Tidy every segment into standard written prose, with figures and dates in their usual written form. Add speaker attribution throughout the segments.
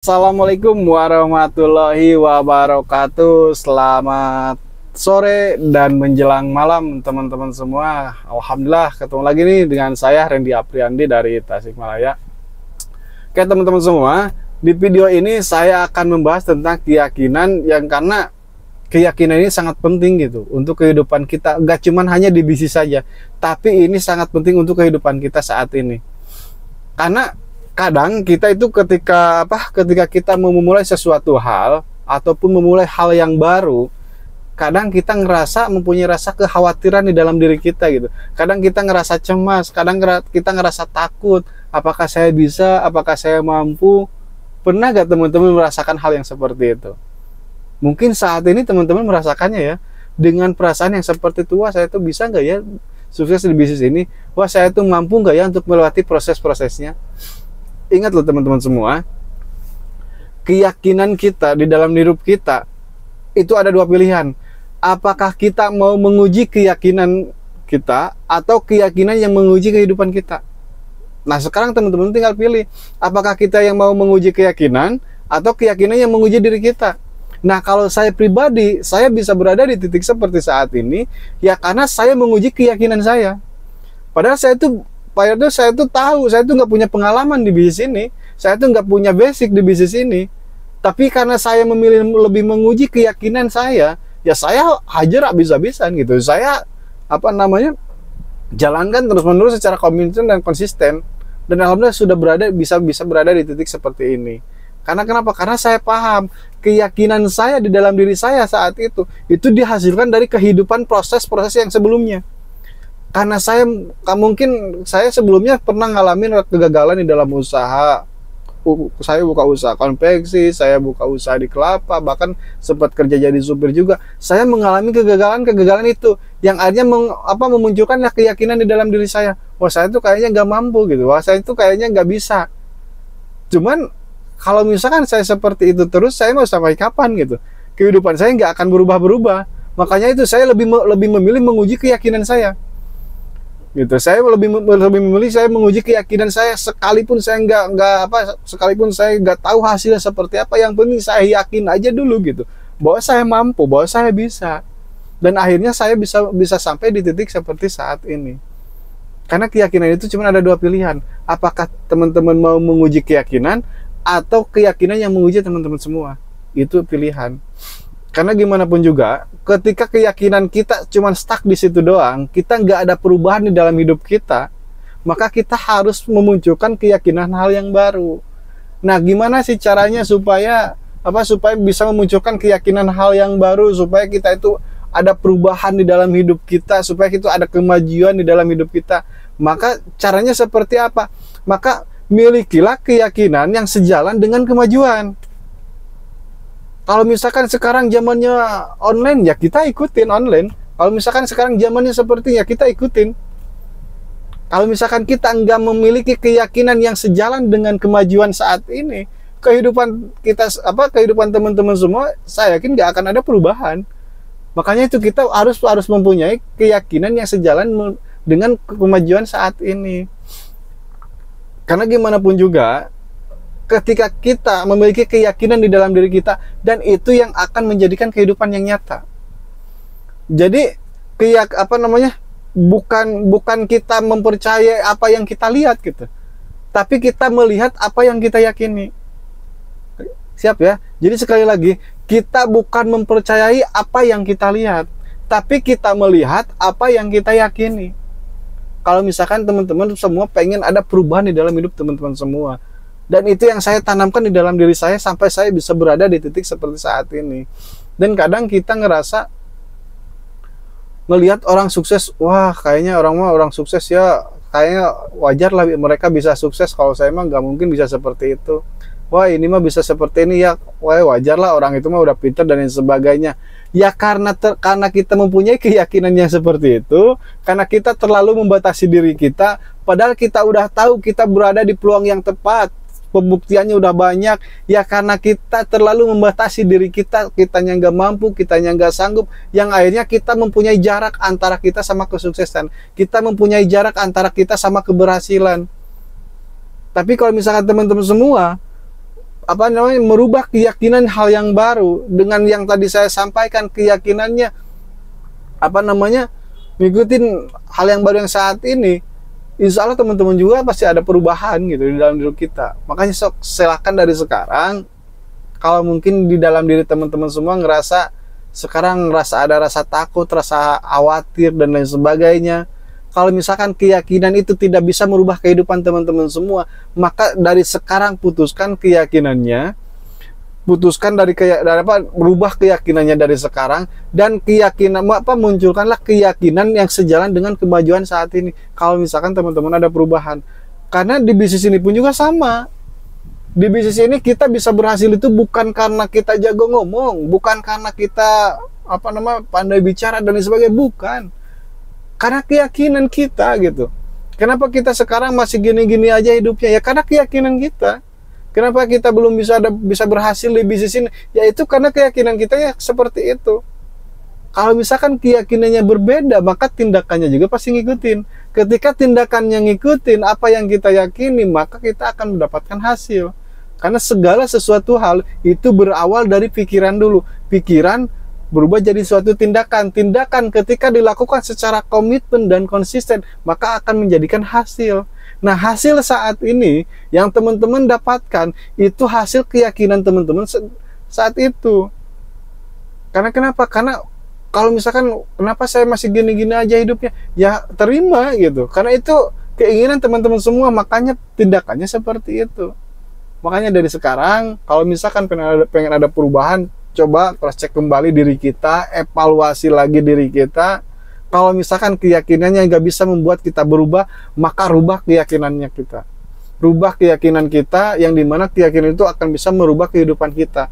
Speaker 1: Assalamualaikum warahmatullahi wabarakatuh. Selamat sore dan menjelang malam teman-teman semua. Alhamdulillah ketemu lagi nih dengan saya Randy Apriandi dari Tasikmalaya. Oke teman-teman semua, di video ini saya akan membahas tentang keyakinan yang karena keyakinan ini sangat penting gitu untuk kehidupan kita. Gak cuman hanya di bisnis saja, tapi ini sangat penting untuk kehidupan kita saat ini. Karena kadang kita itu ketika kita mau memulai sesuatu hal ataupun memulai hal yang baru, kadang kita mempunyai rasa kekhawatiran di dalam diri kita gitu. Kadang kita ngerasa cemas, kadang kita ngerasa takut, apakah saya bisa, apakah saya mampu. Pernah gak teman-teman merasakan hal yang seperti itu? Mungkin saat ini teman-teman merasakannya ya, dengan perasaan yang seperti itu. Wah, saya tuh bisa nggak ya sukses di bisnis ini? Wah, saya tuh mampu nggak ya untuk melewati proses-prosesnya? Ingat loh teman-teman semua, keyakinan kita di dalam hidup kita itu ada dua pilihan. Apakah kita mau menguji keyakinan kita atau keyakinan yang menguji kehidupan kita? Nah sekarang teman-teman tinggal pilih, apakah kita yang mau menguji keyakinan atau keyakinan yang menguji diri kita? Nah kalau saya pribadi, saya bisa berada di titik seperti saat ini ya karena saya menguji keyakinan saya. Padahal saya tuh tahu, saya tuh nggak punya pengalaman di bisnis ini, saya tuh nggak punya basic di bisnis ini. Tapi karena saya memilih lebih menguji keyakinan saya, ya saya hajar habis-habisan gitu. Saya jalankan terus-menerus secara komitmen dan konsisten. Dan alhamdulillah sudah bisa berada di titik seperti ini. Karena kenapa? Karena saya paham keyakinan saya di dalam diri saya saat itu dihasilkan dari kehidupan proses-proses yang sebelumnya. Karena mungkin saya sebelumnya pernah ngalamin kegagalan di dalam usaha. Saya buka usaha konveksi, saya buka usaha di kelapa, bahkan sempat kerja jadi supir juga. Saya mengalami kegagalan itu yang akhirnya memunculkan keyakinan di dalam diri saya. Wah, saya tuh kayaknya nggak mampu gitu. Wah, saya itu kayaknya nggak bisa. Cuman kalau misalkan saya seperti itu terus, saya mau sampai kapan gitu? Kehidupan saya nggak akan berubah-berubah. Makanya itu saya lebih memilih menguji keyakinan saya. Gitu, saya lebih memilih saya menguji keyakinan saya sekalipun saya nggak tahu hasilnya seperti apa. Yang penting saya yakin aja dulu gitu bahwa saya mampu, bahwa saya bisa, dan akhirnya saya bisa sampai di titik seperti saat ini. Karena keyakinan itu cuma ada dua pilihan, apakah teman-teman mau menguji keyakinan atau keyakinan yang menguji teman-teman semua. Itu pilihan. Karena gimana pun juga, ketika keyakinan kita cuma stuck di situ doang, kita nggak ada perubahan di dalam hidup kita, maka kita harus memunculkan keyakinan hal yang baru. Nah, gimana sih caranya supaya bisa memunculkan keyakinan hal yang baru, supaya kita itu ada perubahan di dalam hidup kita, supaya kita ada kemajuan di dalam hidup kita? Maka caranya seperti apa? Maka milikilah keyakinan yang sejalan dengan kemajuan. Kalau misalkan sekarang zamannya online, ya kita ikutin online. Kalau misalkan sekarang zamannya seperti ya kita ikutin. Kalau misalkan kita nggak memiliki keyakinan yang sejalan dengan kemajuan saat ini, kehidupan teman-teman semua, saya yakin nggak akan ada perubahan. Makanya itu kita harus mempunyai keyakinan yang sejalan dengan kemajuan saat ini. Karena gimana pun juga, ketika kita memiliki keyakinan di dalam diri kita, dan itu yang akan menjadikan kehidupan yang nyata. Jadi bukan kita mempercayai apa yang kita lihat gitu, tapi kita melihat apa yang kita yakini. Siap ya? Jadi sekali lagi, kita bukan mempercayai apa yang kita lihat, tapi kita melihat apa yang kita yakini. Kalau misalkan teman-teman semua pengen ada perubahan di dalam hidup teman-teman semua, dan itu yang saya tanamkan di dalam diri saya sampai saya bisa berada di titik seperti saat ini. Dan kadang kita ngerasa ngelihat orang sukses, wah kayaknya orang sukses ya, kayaknya wajar lah mereka bisa sukses, kalau saya mah nggak mungkin bisa seperti itu. Wah ini mah bisa seperti ini ya, wah wajar lah orang itu mah udah pintar dan lain sebagainya. Ya karena kita mempunyai keyakinan yang seperti itu, karena kita terlalu membatasi diri kita, padahal kita udah tahu kita berada di peluang yang tepat, pembuktiannya udah banyak. Ya karena kita terlalu membatasi diri kita, kitanya nggak mampu, kitanya nggak sanggup, yang akhirnya kita mempunyai jarak antara kita sama kesuksesan, kita mempunyai jarak antara kita sama keberhasilan. Tapi kalau misalkan teman-teman semua merubah keyakinan hal yang baru dengan yang tadi saya sampaikan, keyakinannya ngikutin hal yang baru yang saat ini. Insya Allah teman-teman juga pasti ada perubahan gitu di dalam diri kita. Makanya silakan dari sekarang, kalau mungkin di dalam diri teman-teman semua ada rasa takut, rasa khawatir dan lain sebagainya. Kalau misalkan keyakinan itu tidak bisa merubah kehidupan teman-teman semua, maka dari sekarang putuskan keyakinannya, berubah keyakinannya dari sekarang, dan munculkanlah keyakinan yang sejalan dengan kemajuan saat ini. Kalau misalkan teman-teman ada perubahan, karena di bisnis ini pun juga sama. Di bisnis ini kita bisa berhasil itu bukan karena kita jago ngomong, bukan karena kita pandai bicara dan lain sebagainya, bukan. Karena keyakinan kita gitu. Kenapa kita sekarang masih gini-gini aja hidupnya? Ya karena keyakinan kita. Kenapa kita belum bisa berhasil di bisnis ini? Yaitu karena keyakinan kita ya seperti itu. Kalau misalkan keyakinannya berbeda, maka tindakannya juga pasti ngikutin. Ketika tindakannya ngikutin apa yang kita yakini, maka kita akan mendapatkan hasil. Karena segala sesuatu hal itu berawal dari pikiran dulu. Pikiran berubah jadi suatu tindakan. Tindakan ketika dilakukan secara komitmen dan konsisten, maka akan menjadikan hasil. Nah, hasil saat ini yang teman-teman dapatkan itu hasil keyakinan teman-teman saat itu. Karena kenapa? Karena kalau misalkan kenapa saya masih gini-gini aja hidupnya, ya terima gitu. Karena itu keinginan teman-teman semua, makanya tindakannya seperti itu. Makanya dari sekarang, kalau misalkan pengen ada perubahan, coba cross check kembali diri kita, evaluasi lagi diri kita. Kalau misalkan keyakinannya nggak bisa membuat kita berubah, maka rubah keyakinannya kita. Rubah keyakinan kita, yang dimana keyakinan itu akan bisa merubah kehidupan kita.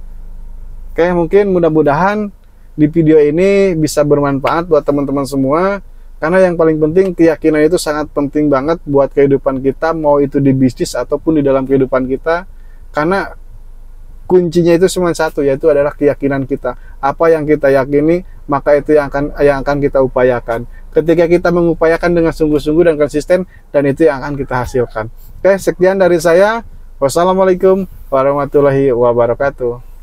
Speaker 1: Oke, mungkin mudah-mudahan di video ini bisa bermanfaat buat teman-teman semua. Karena yang paling penting, keyakinan itu sangat penting banget buat kehidupan kita, mau itu di bisnis ataupun di dalam kehidupan kita. Karena kuncinya itu cuma satu, yaitu adalah keyakinan kita. Apa yang kita yakini, maka itu yang akan kita upayakan. Ketika kita mengupayakan dengan sungguh-sungguh dan konsisten, dan itu yang akan kita hasilkan. Oke, sekian dari saya. Wassalamualaikum warahmatullahi wabarakatuh.